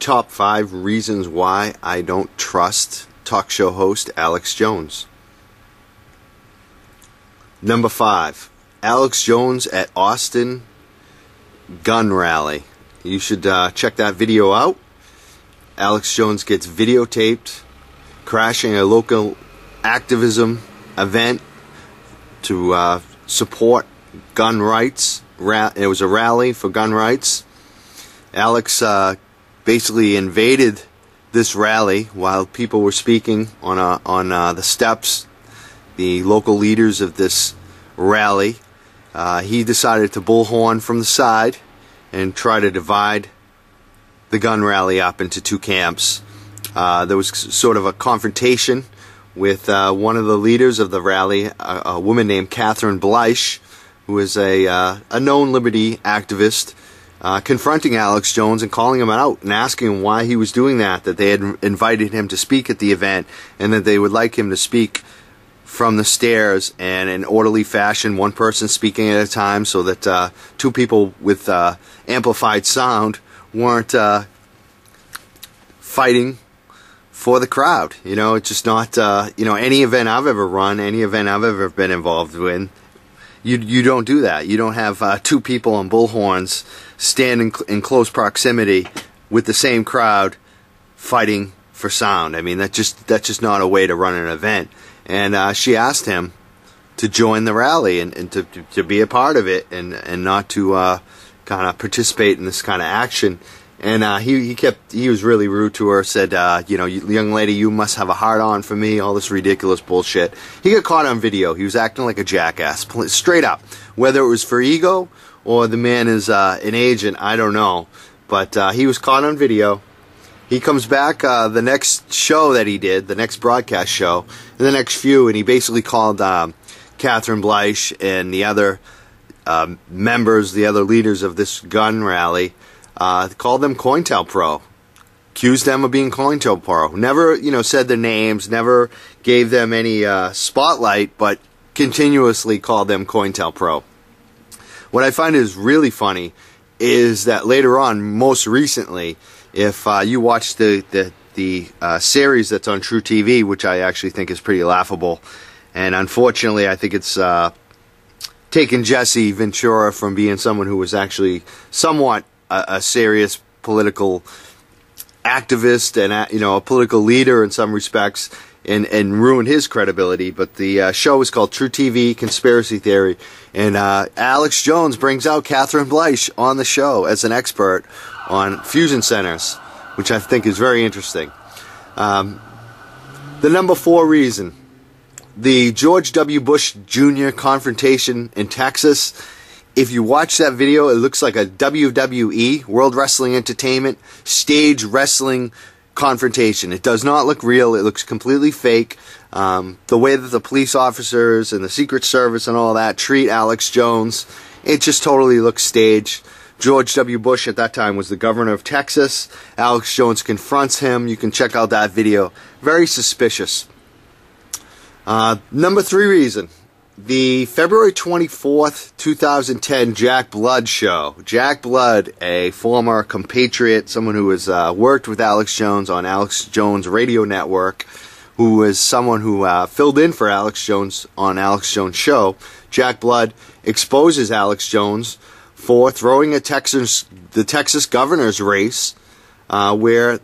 top 5 reasons why I don't trust talk show host Alex Jones. Number 5, Alex Jones at Austin gun rally. You should check that video out. Alex Jones gets videotaped crashing a local activism event to support gun rights. It was a rally for gun rights. Alex basically invaded this rally while people were speaking on the steps. The local leaders of this rally. He decided to bullhorn from the side and try to divide the gun rally up into 2 camps. There was sort of a confrontation with one of the leaders of the rally, a woman named Catherine Bleich, who is a known liberty activist, confronting Alex Jones and calling him out and asking him why he was doing that they had invited him to speak at the event and that they would like him to speak from the stairs and in orderly fashion, one person speaking at a time, so that 2 people with amplified sound weren't fighting for the crowd. You know, it's just not, any event I've ever run, any event I've ever been involved in, you don't do that. You don't have 2 people on bullhorns standing in close proximity with the same crowd fighting for sound. I mean, that's just not a way to run an event. And she asked him to join the rally and to be a part of it and not to kind of participate in this kind of action. And he was really rude to her, said, young lady, you must have a hard-on for me, all this ridiculous bullshit. He got caught on video. He was acting like a jackass, straight up. Whether it was for ego or the man is an agent, I don't know. But he was caught on video. He comes back the next show that he did, the next broadcast show, in the next few, and he basically called Catherine Bleich and the other members, the other leaders of this gun rally, called them COINTELPRO, accused them of being COINTELPRO. Never, said their names, never gave them any spotlight, but continuously called them COINTELPRO. What I find is really funny is that later on, most recently, if you watch the series that's on True TV, which I actually think is pretty laughable, and unfortunately I think it's taken Jesse Ventura from being someone who was actually somewhat a serious political activist and a political leader in some respects, and ruined his credibility. But the show is called True TV Conspiracy Theory, and Alex Jones brings out Catherine Bleich on the show as an expert on fusion centers, which I think is very interesting. The number 4 reason, the George W. Bush Jr. confrontation in Texas. If you watch that video, it looks like a WWE, World Wrestling Entertainment, stage wrestling confrontation. It does not look real. It looks completely fake. The way that the police officers and the Secret Service and all that treat Alex Jones, it just totally looks staged. George W. Bush at that time was the governor of Texas. Alex Jones confronts him. You can check out that video. Very suspicious. Number 3 reason. The February 24th, 2010 Jack Blood show. Jack Blood, a former compatriot, someone who has worked with Alex Jones on Alex Jones Radio Network, who is someone who filled in for Alex Jones on Alex Jones' show. Jack Blood exposes Alex Jones for throwing the Texas governor's race, where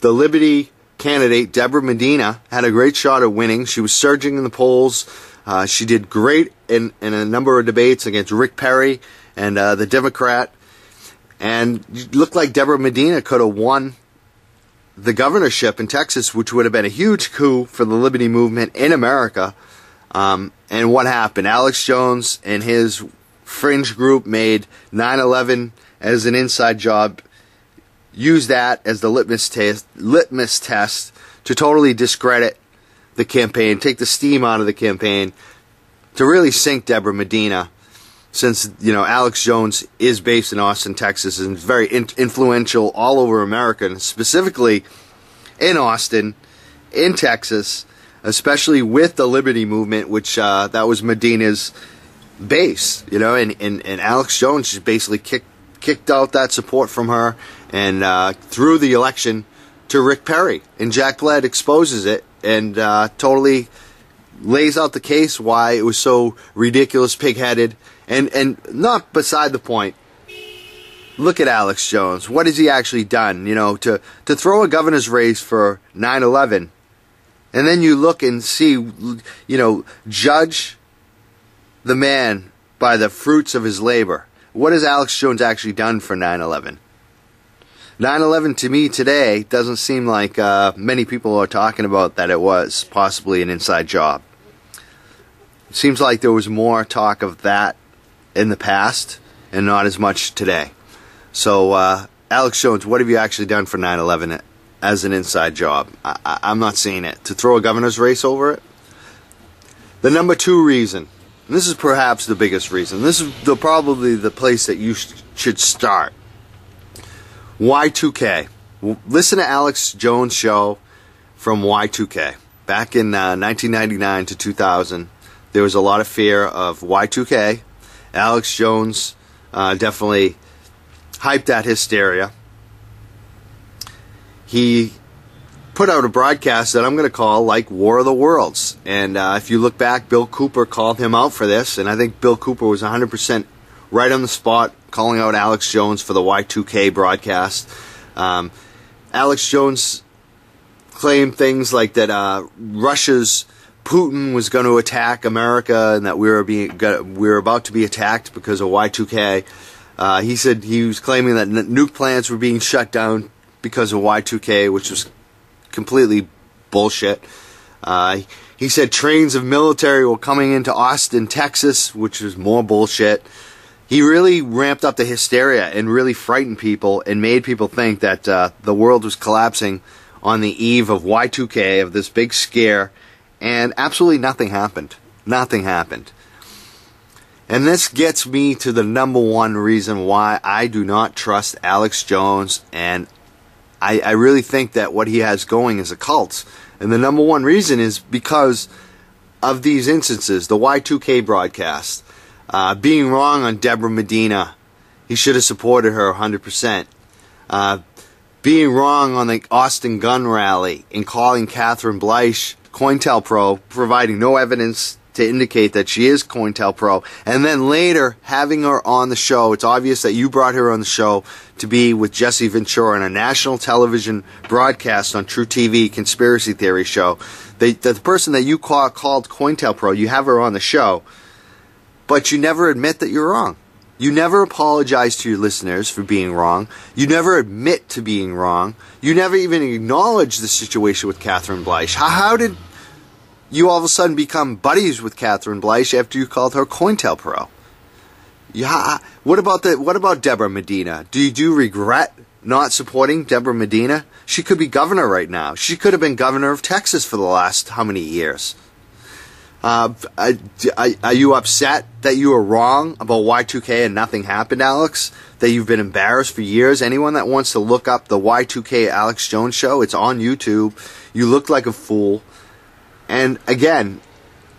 the Liberty candidate, Deborah Medina, had a great shot at winning. She was surging in the polls. She did great in a number of debates against Rick Perry and the Democrat. And it looked like Deborah Medina could have won the governorship in Texas, which would have been a huge coup for the liberty movement in America. And what happened? Alex Jones and his fringe group made 9/11 as an inside job, used that as the litmus test to totally discredit the campaign, take the steam out of the campaign, to really sink Deborah Medina, since Alex Jones is based in Austin, Texas, and very influential all over America, and specifically in Austin, in Texas, especially with the Liberty movement, which that was Medina's base, and Alex Jones just basically kicked out that support from her and threw the election to Rick Perry. And Jack Bled exposes it and totally lays out the case why it was so ridiculous, pig-headed, and not beside the point. Look at Alex Jones. What has he actually done? You know, to throw a governor's race for 9/11, and then you look and see, you know, judge the man by the fruits of his labor. What has Alex Jones actually done for 9/11? 9/11 to me today doesn't seem like many people are talking about that it was possibly an inside job. It seems like there was more talk of that in the past and not as much today. So, Alex Jones, what have you actually done for 9/11 as an inside job? I'm not seeing it. To throw a governor's race over it? The number 2 reason, and this is perhaps the biggest reason, this is probably the place that you should start. Y2K. Listen to Alex Jones' show from Y2K. Back in 1999 to 2000, there was a lot of fear of Y2K. Alex Jones definitely hyped that hysteria. He put out a broadcast that I'm going to call like War of the Worlds. And if you look back, Bill Cooper called him out for this. And I think Bill Cooper was 100% right on the spot calling out Alex Jones for the Y2K broadcast. Alex Jones claimed things like that Russia's Putin was going to attack America and that we were about to be attacked because of Y2K. He said he was claiming that nuke plants were being shut down because of Y2K, which was completely bullshit. He said trains of military were coming into Austin, Texas, which was more bullshit. He really ramped up the hysteria and really frightened people and made people think that the world was collapsing on the eve of Y2K, of this big scare, and absolutely nothing happened. Nothing happened. And this gets me to the number 1 reason why I do not trust Alex Jones, and I really think that what he has going is a cult. And the number 1 reason is because of these instances, the Y2K broadcast, being wrong on Deborah Medina. He should have supported her 100%. Being wrong on the Austin gun rally and calling Catherine Bleish COINTELPRO, providing no evidence to indicate that she is COINTELPRO, and then later having her on the show. It's obvious that you brought her on the show to be with Jesse Ventura on a national television broadcast on True TV conspiracy theory show. The person that you called COINTELPRO, you have her on the show, but you never admit that you're wrong. You never apologize to your listeners for being wrong. You never admit to being wrong. You never even acknowledge the situation with Catherine Bleish. How did you all of a sudden become buddies with Catherine Bleish after you called her COINTELPRO? Yeah. What about Deborah Medina? Do you regret not supporting Deborah Medina? She could be governor right now. She could have been governor of Texas for the last how many years? Are you upset that you were wrong about Y2K and nothing happened, Alex? That you've been embarrassed for years? Anyone that wants to look up the Y2K Alex Jones show, it's on YouTube. You look like a fool. And again,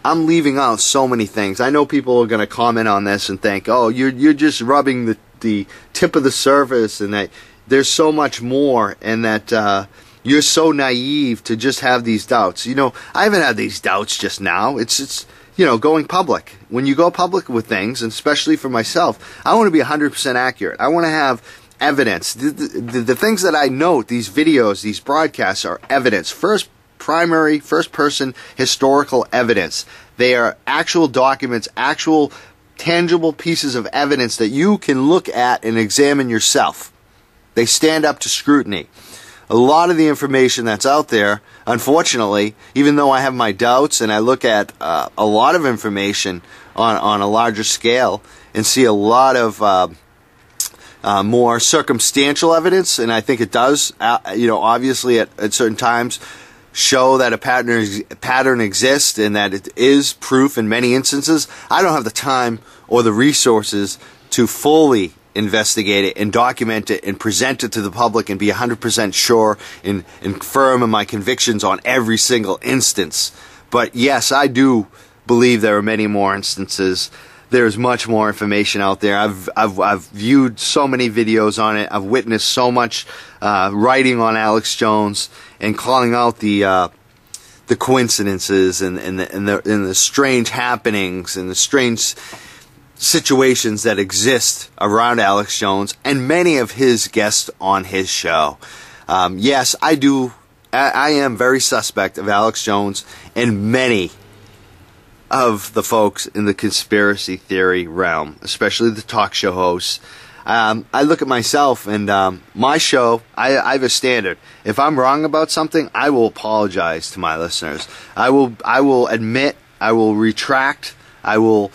I'm leaving out so many things. I know people are going to comment on this and think, oh, you're just rubbing the tip of the surface, and that there's so much more, and that you're so naive to just have these doubts. You know, I haven't had these doubts just now. It's you know, going public. When you go public with things, and especially for myself, I want to be 100% accurate. I want to have evidence. The things that I note, these videos, these broadcasts, are evidence. Primary, first-person historical evidence. They are actual documents, actual tangible pieces of evidence that you can look at and examine yourself. They stand up to scrutiny. A lot of the information that's out there, unfortunately, even though I have my doubts and I look at a lot of information on a larger scale and see a lot of more circumstantial evidence, and I think it does, you know, obviously at certain times show that a pattern exists and that it is proof in many instances. I don't have the time or the resources to fully investigate it and document it and present it to the public and be 100% sure and firm in my convictions on every single instance. But yes, I do believe there are many more instances. there's much more information out there. I've viewed so many videos on it. I've witnessed so much writing on Alex Jones and calling out the coincidences and the strange happenings and the strange situations that exist around Alex Jones and many of his guests on his show. Yes, I am very suspect of Alex Jones and many of the folks in the conspiracy theory realm, especially the talk show hosts. I look at myself and my show, I have a standard. If I'm wrong about something, I will apologize to my listeners. I will admit, I will retract, I will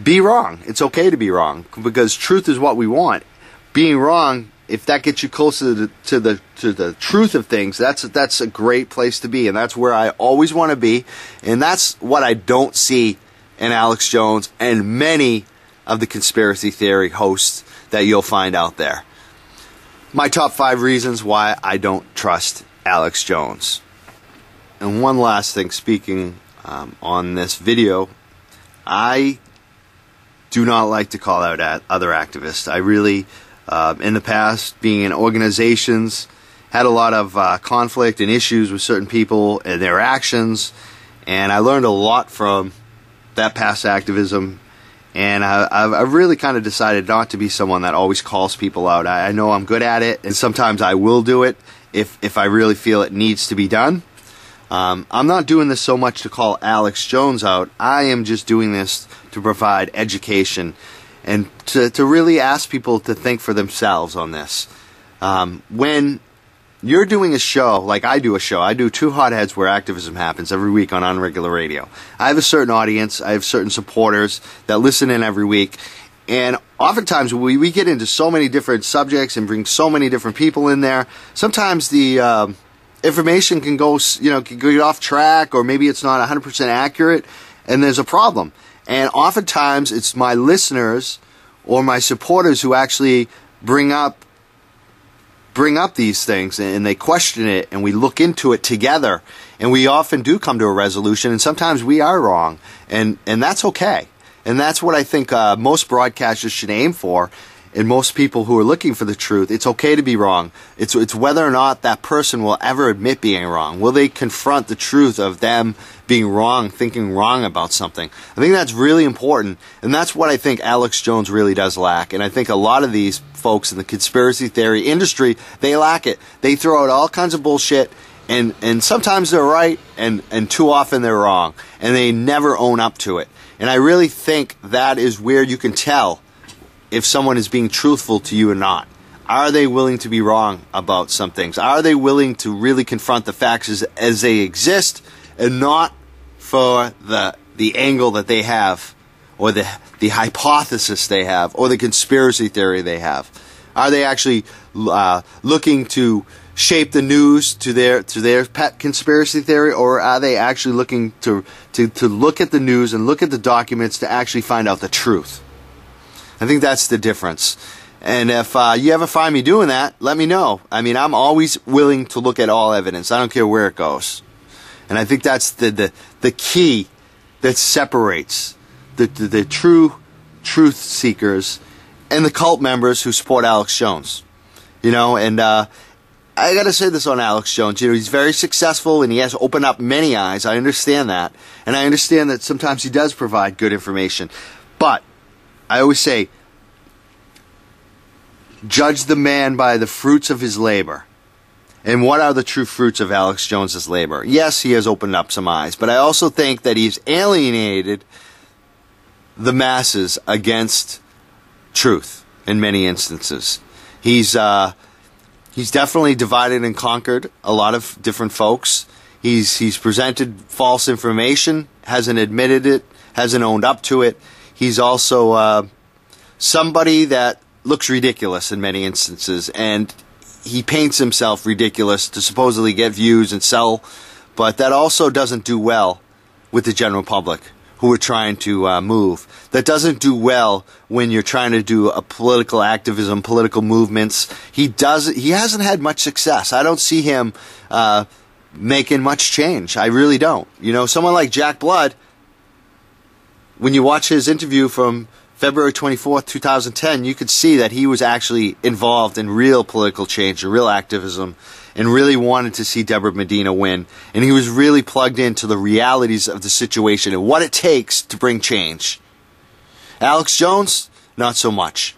be wrong. It's okay to be wrong because truth is what we want. Being wrong, if that gets you closer to the truth of things, that's a great place to be, and that's where I always want to be, and that's what I don't see in Alex Jones and many of the conspiracy theory hosts that you'll find out there. My top 5 reasons why I don't trust Alex Jones. And one last thing, speaking on this video, I do not like to call out other activists. I really, in the past, being in organizations, had a lot of conflict and issues with certain people and their actions, and I learned a lot from that past activism, and I've really kind of decided not to be someone that always calls people out. I know I'm good at it, and sometimes I will do it if I really feel it needs to be done. I'm not doing this so much to call Alex Jones out. I am just doing this to provide education and to really ask people to think for themselves on this. When you're doing a show, like I do a show, I do Two Hotheads Where Activism Happens every week on Unregular Radio. I have a certain audience, I have certain supporters that listen in every week, and oftentimes we get into so many different subjects and bring so many different people in there. Sometimes the information can go, can get off track, or maybe it's not 100% accurate, and there's a problem. And oftentimes it's my listeners or my supporters who actually bring up these things, and they question it, and we look into it together, and we often do come to a resolution, and sometimes we are wrong, and that's okay. And that's what I think most broadcasters should aim for. And most people who are looking for the truth, it's okay to be wrong. It's whether or not that person will ever admit being wrong. Will they confront the truth of them being wrong, thinking wrong about something? I think that's really important, and that's what I think Alex Jones really does lack. And I think a lot of these folks in the conspiracy theory industry, they lack it. They throw out all kinds of bullshit, and sometimes they're right, and too often they're wrong. And they never own up to it. And I really think that is where you can tell if someone is being truthful to you or not. Are they willing to be wrong about some things? Are they willing to really confront the facts as they exist, and not for the angle that they have, or the hypothesis they have, or the conspiracy theory they have? Are they actually looking to shape the news to their pet conspiracy theory, or are they actually looking to look at the news and look at the documents to actually find out the truth? I think that's the difference. And if you ever find me doing that, let me know. I mean, I'm always willing to look at all evidence. I don't care where it goes. And I think that's the key that separates the true truth seekers and the cult members who support Alex Jones. And I got to say this on Alex Jones. He's very successful, and he has opened up many eyes. I understand that. And I understand that sometimes he does provide good information. But I always say, judge the man by the fruits of his labor. And what are the true fruits of Alex Jones's labor? Yes, he has opened up some eyes, but I also think that he's alienated the masses against truth in many instances. He's definitely divided and conquered a lot of different folks. He's presented false information, hasn't admitted it, hasn't owned up to it. He's also somebody that looks ridiculous in many instances, and he paints himself ridiculous to supposedly get views and sell, but that also doesn't do well with the general public who are trying to move. That doesn't do well when you're trying to do a political activism, political movements. He hasn't had much success. I don't see him making much change. I really don't. Someone like Jack Blood, when you watch his interview from February 24th, 2010, you could see that he was actually involved in real political change, real activism, and really wanted to see Deborah Medina win. And he was really plugged into the realities of the situation and what it takes to bring change. Alex Jones, not so much.